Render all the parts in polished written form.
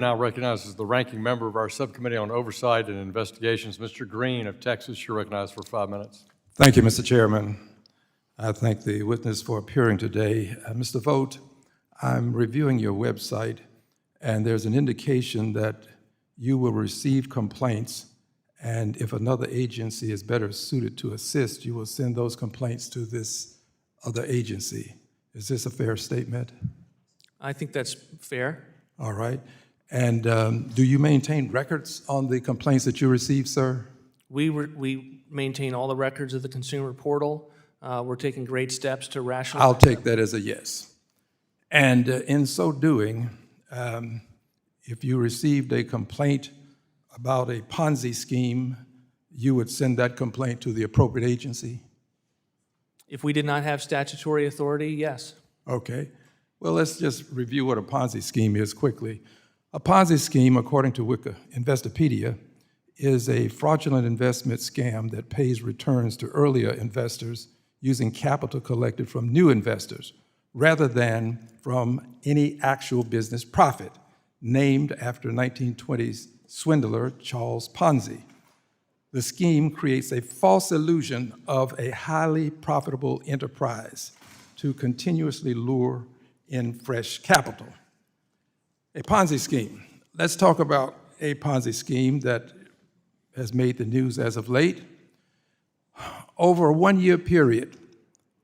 Now recognizes the ranking member of our Subcommittee on Oversight and Investigations, Mr. Green of Texas. You're recognized for 5 minutes. Thank you, Mr. Chairman. I thank the witness for appearing today. Mr. Vogt, I'm reviewing your website, and there's an indication that you will receive complaints, and if another agency is better suited to assist, you will send those complaints to this other agency. Is this a fair statement? I think that's fair. All right. And do you maintain records on the complaints that you receive, sir? We maintain all the records of the consumer portal. We're taking great steps to rationalize. I'll take that as a yes. And in so doing, if you received a complaint about a Ponzi scheme, you would send that complaint to the appropriate agency? If we did not have statutory authority, yes. Okay. Well, let's just review what a Ponzi scheme is quickly. A Ponzi scheme, according to Investopedia, is a fraudulent investment scam that pays returns to earlier investors using capital collected from new investors rather than from any actual business profit, named after 1920s swindler Charles Ponzi. The scheme creates a false illusion of a highly profitable enterprise to continuously lure in fresh capital. A Ponzi scheme. Let's talk about a Ponzi scheme that has made the news as of late. Over a one-year period,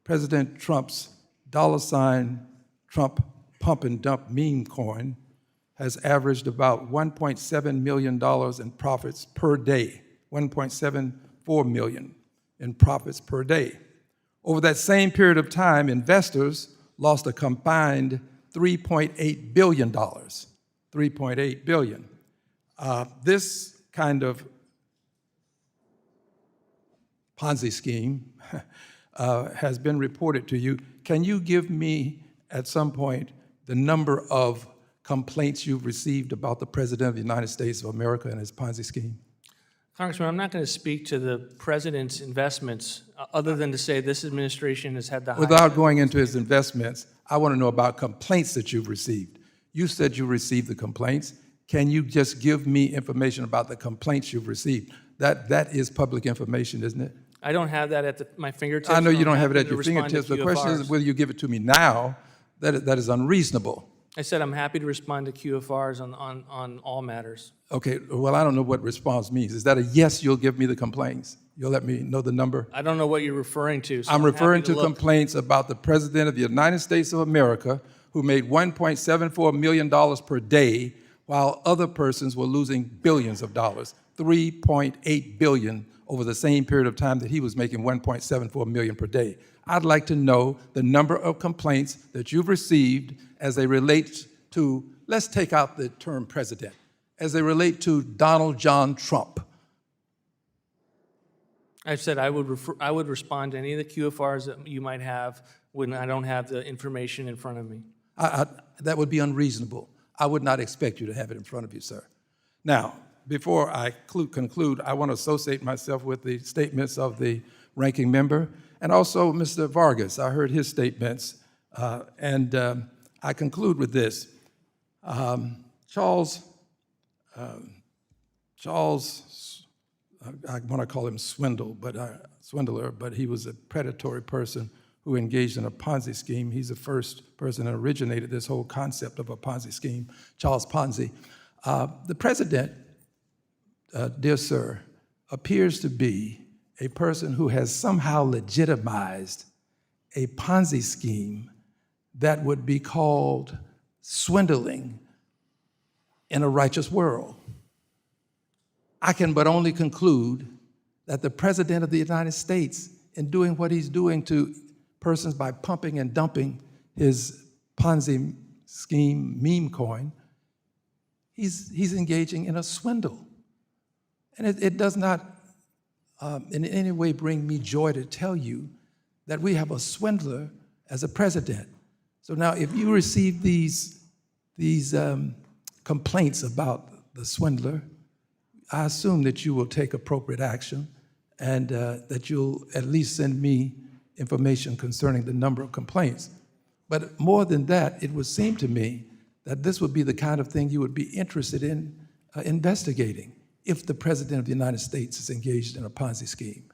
President Trump's $Trump pump and dump meme coin has averaged about $1.7 million in profits per day, $1.74 million in profits per day. Over that same period of time, investors lost a combined $3.8 billion, $3.8 billion. This kind of Ponzi scheme has been reported to you. Can you give me, at some point, the number of complaints you've received about the President of the United States of America and his Ponzi scheme? Congressman, I'm not going to speak to the president's investments other than to say this administration has had the highest. Without going into his investments, I want to know about complaints that you've received. You said you received the complaints. Can you just give me information about the complaints you've received? That is public information, isn't it? I don't have that at my fingertips. I know you don't have it happy at to your respond to fingertips. The question is QFRs. whether you give it to me now. That is unreasonable. I said I'm happy to respond to QFRs on all matters. Okay, well, I don't know what response means. Is that a yes, you'll give me the complaints? You'll let me know the number? I don't know what you're referring to. So I'm referring happy to look. complaints about the President of the United States of America who made $1.74 million per day while other persons were losing billions of dollars, $3.8 billion over the same period of time that he was making $1.74 million per day. I'd like to know the number of complaints that you've received as they relate to, let's take out the term president, as they relate to Donald John Trump. I said I would respond to any of the QFRs that you might have when I don't have the information in front of me. That would be unreasonable. I would not expect you to have it in front of you, sir. Now, before I conclude, I want to associate myself with the statements of the ranking member and also Mr. Vargas. I heard his statements, and I conclude with this. Charles, I want to call him swindler, but he was a predatory person who engaged in a Ponzi scheme. He's the first person that originated this whole concept of a Ponzi scheme, Charles Ponzi. The president, dear sir, appears to be a person who has somehow legitimized a Ponzi scheme that would be called swindling in a righteous world. I can but only conclude that the President of the United States, in doing what he's doing to persons by pumping and dumping his Ponzi scheme meme coin, he's engaging in a swindle. And it does not in any way bring me joy to tell you that we have a swindler as a president. So now if you receive these complaints about the swindler, I assume that you will take appropriate action and that you'll at least send me information concerning the number of complaints. But more than that, it would seem to me that this would be the kind of thing you would be interested in investigating if the President of the United States is engaged in a Ponzi scheme.